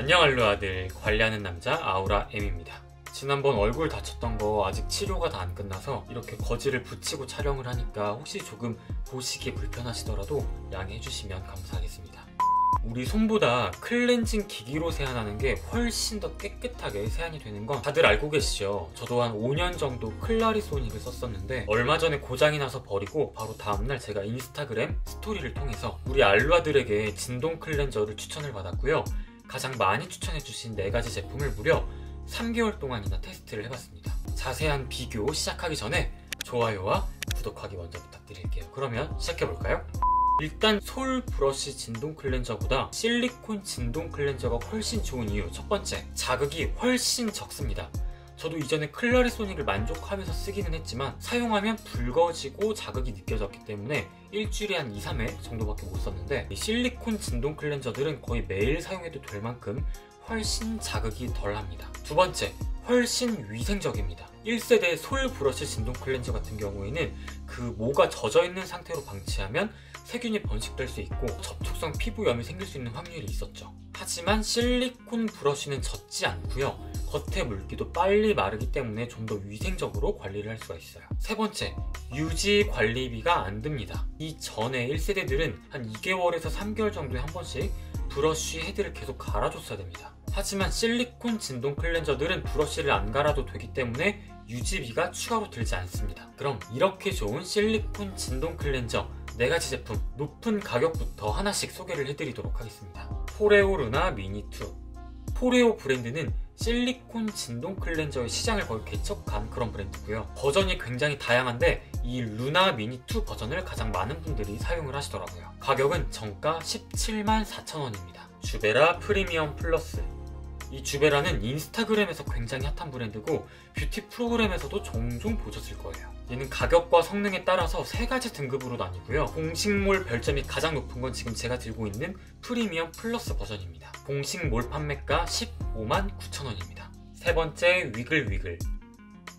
안녕 알루아들, 관리하는 남자 아우라 M입니다. 지난번 얼굴 다쳤던 거 아직 치료가 다 안 끝나서 이렇게 거지를 붙이고 촬영을 하니까 혹시 조금 보시기에 불편하시더라도 양해해 주시면 감사하겠습니다. 우리 손보다 클렌징 기기로 세안하는 게 훨씬 더 깨끗하게 세안이 되는 건 다들 알고 계시죠? 저도 한 5년 정도 클라리소닉을 썼었는데 얼마 전에 고장이 나서 버리고 바로 다음날 제가 인스타그램 스토리를 통해서 우리 알루아들에게 진동 클렌저를 추천을 받았고요. 가장 많이 추천해주신 4가지 제품을 무려 3개월 동안이나 테스트를 해봤습니다. 자세한 비교 시작하기 전에 좋아요와 구독하기 먼저 부탁드릴게요. 그러면 시작해볼까요? 일단 솔 브러쉬 진동 클렌저보다 실리콘 진동 클렌저가 훨씬 좋은 이유 첫 번째, 자극이 훨씬 적습니다. 저도 이전에 클라리소닉을 만족하면서 쓰기는 했지만 사용하면 붉어지고 자극이 느껴졌기 때문에 일주일에 한 2-3회 정도밖에 못 썼는데 이 실리콘 진동 클렌저들은 거의 매일 사용해도 될 만큼 훨씬 자극이 덜합니다. 두 번째, 훨씬 위생적입니다. 1세대 솔 브러쉬 진동 클렌저 같은 경우에는 그 모가 젖어있는 상태로 방치하면 세균이 번식될 수 있고 접촉성 피부염이 생길 수 있는 확률이 있었죠. 하지만 실리콘 브러쉬는 젖지 않고요. 겉에 물기도 빨리 마르기 때문에 좀 더 위생적으로 관리를 할 수가 있어요. 세 번째, 유지 관리비가 안 듭니다. 이전에 1세대들은 한 2개월에서 3개월 정도에 한 번씩 브러쉬 헤드를 계속 갈아줬어야 됩니다. 하지만 실리콘 진동 클렌저들은 브러쉬를 안 갈아도 되기 때문에 유지비가 추가로 들지 않습니다. 그럼 이렇게 좋은 실리콘 진동 클렌저 4가지 제품 높은 가격부터 하나씩 소개를 해드리도록 하겠습니다. 포레오 루나 미니2. 포레오 브랜드는 실리콘 진동 클렌저의 시장을 거의 개척한 그런 브랜드고요. 버전이 굉장히 다양한데 이 루나 미니2 버전을 가장 많은 분들이 사용을 하시더라고요. 가격은 정가 174,000원입니다. 주베라 프리미엄 플러스. 이 주베라는 인스타그램에서 굉장히 핫한 브랜드고 뷰티 프로그램에서도 종종 보셨을 거예요. 얘는 가격과 성능에 따라서 3가지 등급으로 나뉘고요. 공식몰 별점이 가장 높은 건 지금 제가 들고 있는 프리미엄 플러스 버전입니다. 공식몰 판매가 159,000원입니다. 세 번째, 위글위글.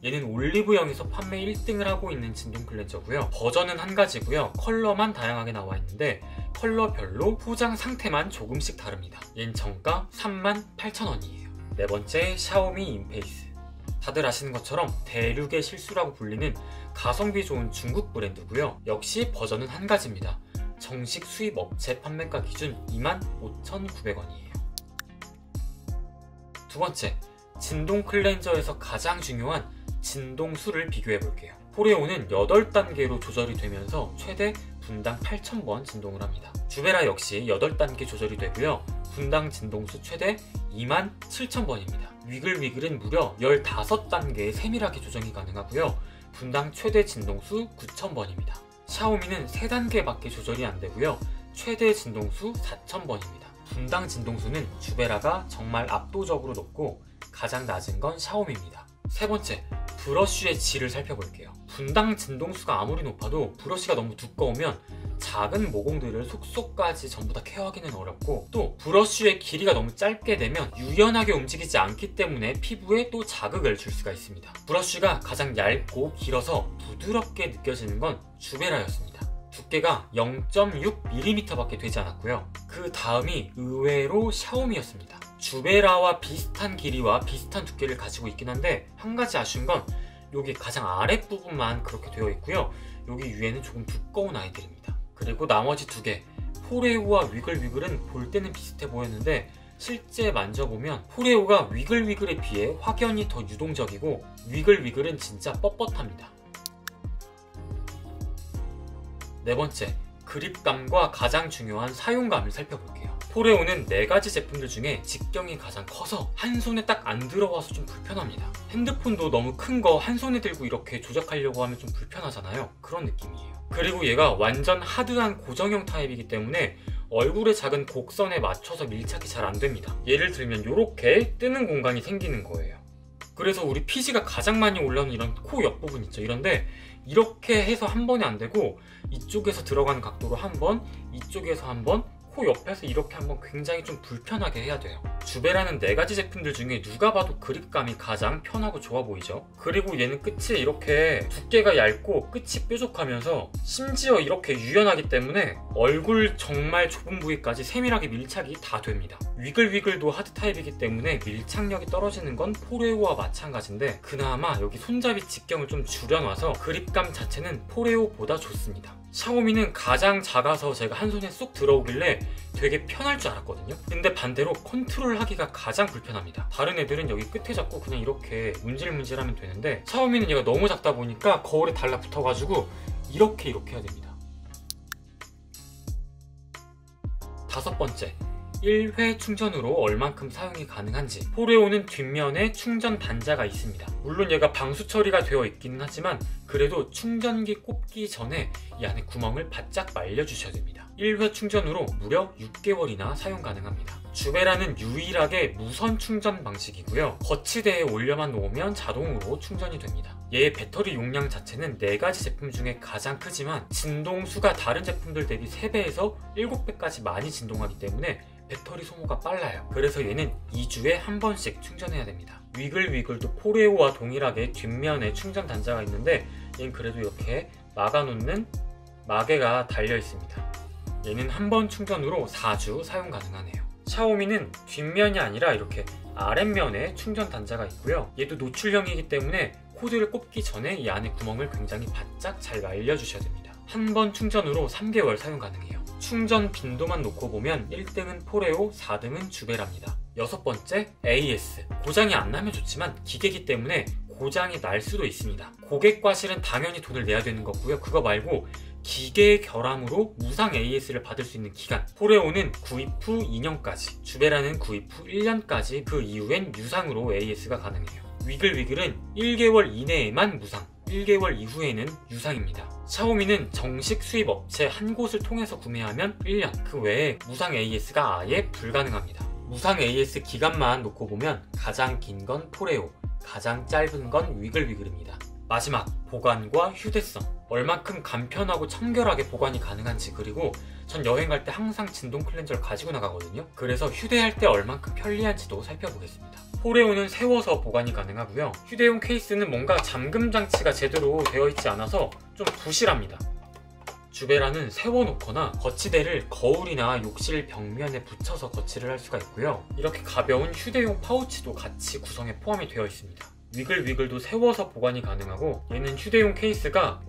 얘는 올리브영에서 판매 1등을 하고 있는 진동 클렌저고요. 버전은 한 가지고요. 컬러만 다양하게 나와 있는데 컬러별로 포장 상태만 조금씩 다릅니다. 얘는 정가 38,000원이에요. 네 번째, 샤오미 인페이스. 다들 아시는 것처럼 대륙의 실수라고 불리는 가성비 좋은 중국 브랜드고요. 역시 버전은 한 가지입니다. 정식 수입 업체 판매가 기준 25,900원이에요. 두 번째, 진동 클렌저에서 가장 중요한 진동수를 비교해 볼게요. 포레오는 8단계로 조절이 되면서 최대 분당 8,000번 진동을 합니다. 주베라 역시 8단계 조절이 되고요. 분당 진동수 최대 27,000번입니다. 위글위글은 무려 15단계의 세밀하게 조정이 가능하고요. 분당 최대 진동수 9,000번입니다. 샤오미는 3단계밖에 조절이 안 되고요. 최대 진동수 4,000번입니다. 분당 진동수는 주베라가 정말 압도적으로 높고 가장 낮은 건 샤오미입니다. 세 번째, 브러쉬의 질을 살펴볼게요. 분당 진동수가 아무리 높아도 브러쉬가 너무 두꺼우면 작은 모공들을 속속까지 전부 다 케어하기는 어렵고 또 브러쉬의 길이가 너무 짧게 되면 유연하게 움직이지 않기 때문에 피부에 또 자극을 줄 수가 있습니다. 브러쉬가 가장 얇고 길어서 부드럽게 느껴지는 건 주베라였습니다. 두께가 0.6mm 밖에 되지 않았고요. 그 다음이 의외로 샤오미였습니다. 주베라와 비슷한 길이와 비슷한 두께를 가지고 있긴 한데 한 가지 아쉬운 건 여기 가장 아랫부분만 그렇게 되어 있고요. 여기 위에는 조금 두꺼운 아이들입니다. 그리고 나머지 2개, 포레오와 위글위글은 볼 때는 비슷해 보였는데 실제 만져보면 포레오가 위글위글에 비해 확연히 더 유동적이고 위글위글은 진짜 뻣뻣합니다. 네 번째, 그립감과 가장 중요한 사용감을 살펴볼게요. 포레오는 4가지 제품들 중에 직경이 가장 커서 한 손에 딱 안 들어와서 좀 불편합니다. 핸드폰도 너무 큰 거 한 손에 들고 이렇게 조작하려고 하면 좀 불편하잖아요. 그런 느낌이에요. 그리고 얘가 완전 하드한 고정형 타입이기 때문에 얼굴의 작은 곡선에 맞춰서 밀착이 잘 안 됩니다. 예를 들면 이렇게 뜨는 공간이 생기는 거예요. 그래서 우리 피지가 가장 많이 올라오는 이런 코 옆부분 있죠. 이런데 이렇게 해서 한 번에 안 되고 이쪽에서 들어가는 각도로 한 번, 이쪽에서 한 번, 코 옆에서 이렇게 한번 굉장히 좀 불편하게 해야 돼요. 주베라는 4가지 제품들 중에 누가 봐도 그립감이 가장 편하고 좋아 보이죠. 그리고 얘는 끝이 이렇게 두께가 얇고 끝이 뾰족하면서 심지어 이렇게 유연하기 때문에 얼굴 정말 좁은 부위까지 세밀하게 밀착이 다 됩니다. 위글위글도 하드 타입이기 때문에 밀착력이 떨어지는 건 포레오와 마찬가지인데 그나마 여기 손잡이 직경을 좀 줄여놔서 그립감 자체는 포레오보다 좋습니다. 샤오미는 가장 작아서 제가 한 손에 쏙 들어오길래 되게 편할 줄 알았거든요. 근데 반대로 컨트롤하기가 가장 불편합니다. 다른 애들은 여기 끝에 잡고 그냥 이렇게 문질문질하면 되는데 샤오미는 얘가 너무 작다 보니까 거울에 달라붙어가지고 이렇게 해야 됩니다. 5번째, 1회 충전으로 얼만큼 사용이 가능한지. 포레오는 뒷면에 충전 단자가 있습니다. 물론 얘가 방수 처리가 되어 있기는 하지만 그래도 충전기 꼽기 전에 이 안에 구멍을 바짝 말려주셔야 됩니다. 1회 충전으로 무려 6개월이나 사용 가능합니다. 주베라는 유일하게 무선 충전 방식이고요. 거치대에 올려만 놓으면 자동으로 충전이 됩니다. 얘의 배터리 용량 자체는 4가지 제품 중에 가장 크지만 진동수가 다른 제품들 대비 3배에서 7배까지 많이 진동하기 때문에 배터리 소모가 빨라요. 그래서 얘는 2주에 한 번씩 충전해야 됩니다. 위글위글도 포레오와 동일하게 뒷면에 충전 단자가 있는데 얘는 그래도 이렇게 막아놓는 마개가 달려 있습니다. 얘는 한 번 충전으로 4주 사용 가능하네요. 샤오미는 뒷면이 아니라 이렇게 아랫면에 충전 단자가 있고요. 얘도 노출형이기 때문에 코드를 꼽기 전에 이 안에 구멍을 굉장히 바짝 잘 말려주셔야 됩니다. 한 번 충전으로 3개월 사용 가능해요. 충전 빈도만 놓고 보면 1등은 포레오, 4등은 주베라입니다. 6번째, AS. 고장이 안 나면 좋지만 기계이기 때문에 고장이 날 수도 있습니다. 고객과실은 당연히 돈을 내야 되는 거고요. 그거 말고 기계의 결함으로 무상 AS를 받을 수 있는 기간. 포레오는 구입 후 2년까지, 주베라는 구입 후 1년까지, 그 이후엔 유상으로 AS가 가능해요. 위글위글은 1개월 이내에만 무상, 1개월 이후에는 유상입니다. 샤오미는 정식 수입 업체 한 곳을 통해서 구매하면 1년, 그 외에 무상 AS가 아예 불가능합니다. 무상 AS 기간만 놓고 보면 가장 긴 건 포레오, 가장 짧은 건 위글위글입니다. 마지막, 보관과 휴대성. 얼만큼 간편하고 청결하게 보관이 가능한지, 그리고 전 여행 갈 때 항상 진동 클렌저를 가지고 나가거든요. 그래서 휴대할 때 얼만큼 편리한지도 살펴보겠습니다. 포레오는 세워서 보관이 가능하고요. 휴대용 케이스는 뭔가 잠금 장치가 제대로 되어 있지 않아서 좀 부실합니다. 주베라는 세워놓거나 거치대를 거울이나 욕실 벽면에 붙여서 거치를 할 수가 있고요. 이렇게 가벼운 휴대용 파우치도 같이 구성에 포함이 되어 있습니다. 위글위글도 세워서 보관이 가능하고 얘는 휴대용 케이스가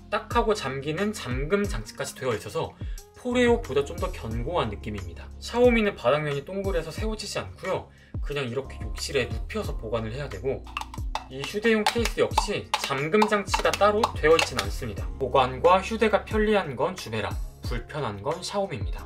딱 하고 잠기는 잠금 장치까지 되어 있어서 포레오보다 좀 더 견고한 느낌입니다. 샤오미는 바닥면이 동그래서 세워지지 않고요. 그냥 이렇게 욕실에 눕혀서 보관을 해야 되고, 이 휴대용 케이스 역시 잠금 장치가 따로 되어 있진 않습니다. 보관과 휴대가 편리한 건 주베라, 불편한 건 샤오미입니다.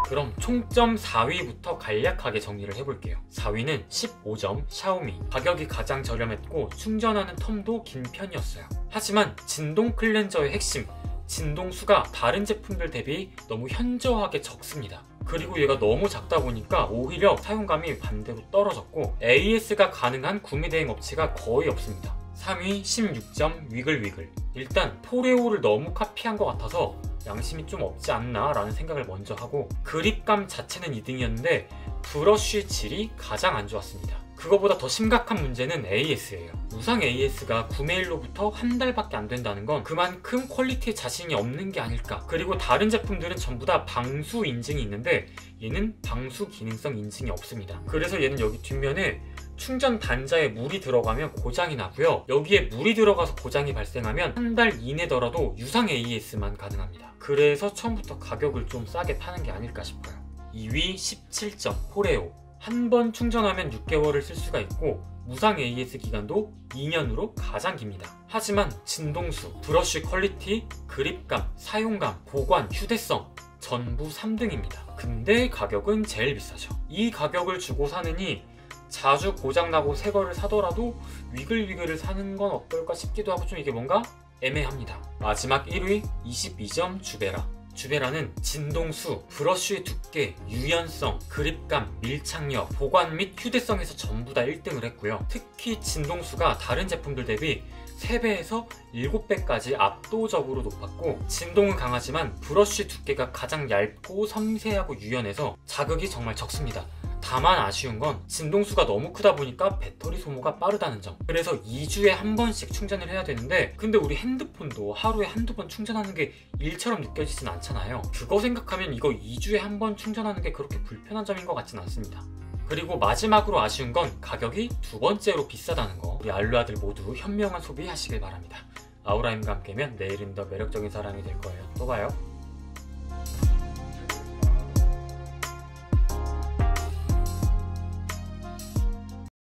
그럼 총점 4위부터 간략하게 정리를 해볼게요. 4위는 15점 샤오미. 가격이 가장 저렴했고 충전하는 텀도 긴 편이었어요. 하지만 진동 클렌저의 핵심, 진동수가 다른 제품들 대비 너무 현저하게 적습니다. 그리고 얘가 너무 작다 보니까 오히려 사용감이 반대로 떨어졌고 AS가 가능한 구매 대행 업체가 거의 없습니다. 3위 16점 위글위글. 일단 포레오를 너무 카피한 것 같아서 양심이 좀 없지 않나 라는 생각을 먼저 하고, 그립감 자체는 2등이었는데 브러쉬 질이 가장 안 좋았습니다. 그거보다 더 심각한 문제는 AS예요. 무상 AS가 구매일로부터 한 달밖에 안 된다는 건 그만큼 퀄리티에 자신이 없는 게 아닐까. 그리고 다른 제품들은 전부 다 방수 인증이 있는데 얘는 방수 기능성 인증이 없습니다. 그래서 얘는 여기 뒷면에 충전 단자에 물이 들어가면 고장이 나고요. 여기에 물이 들어가서 고장이 발생하면 한 달 이내더라도 유상 AS만 가능합니다. 그래서 처음부터 가격을 좀 싸게 파는 게 아닐까 싶어요. 2위 17점 포레오. 한 번 충전하면 6개월을 쓸 수가 있고 무상 AS 기간도 2년으로 가장 깁니다. 하지만 진동수, 브러쉬 퀄리티, 그립감, 사용감, 보관, 휴대성 전부 3등입니다. 근데 가격은 제일 비싸죠. 이 가격을 주고 사느니 자주 고장나고 새 거를 사더라도 위글위글을 사는 건 어떨까 싶기도 하고 좀 이게 뭔가 애매합니다. 마지막 1위 22점 주베라. 주베라는 진동수, 브러쉬의 두께, 유연성, 그립감, 밀착력, 보관 및 휴대성에서 전부 다 1등을 했고요. 특히 진동수가 다른 제품들 대비 3배에서 7배까지 압도적으로 높았고, 진동은 강하지만 브러쉬 두께가 가장 얇고 섬세하고 유연해서 자극이 정말 적습니다. 다만 아쉬운 건 진동수가 너무 크다 보니까 배터리 소모가 빠르다는 점. 그래서 2주에 한 번씩 충전을 해야 되는데, 근데 우리 핸드폰도 하루에 한두 번 충전하는 게 일처럼 느껴지진 않잖아요. 그거 생각하면 이거 2주에 한 번 충전하는 게 그렇게 불편한 점인 것 같진 않습니다. 그리고 마지막으로 아쉬운 건 가격이 두 번째로 비싸다는 거. 우리 알루아들 모두 현명한 소비하시길 바랍니다. 아우라임과 함께면 내일은 더 매력적인 사람이 될 거예요. 또 봐요.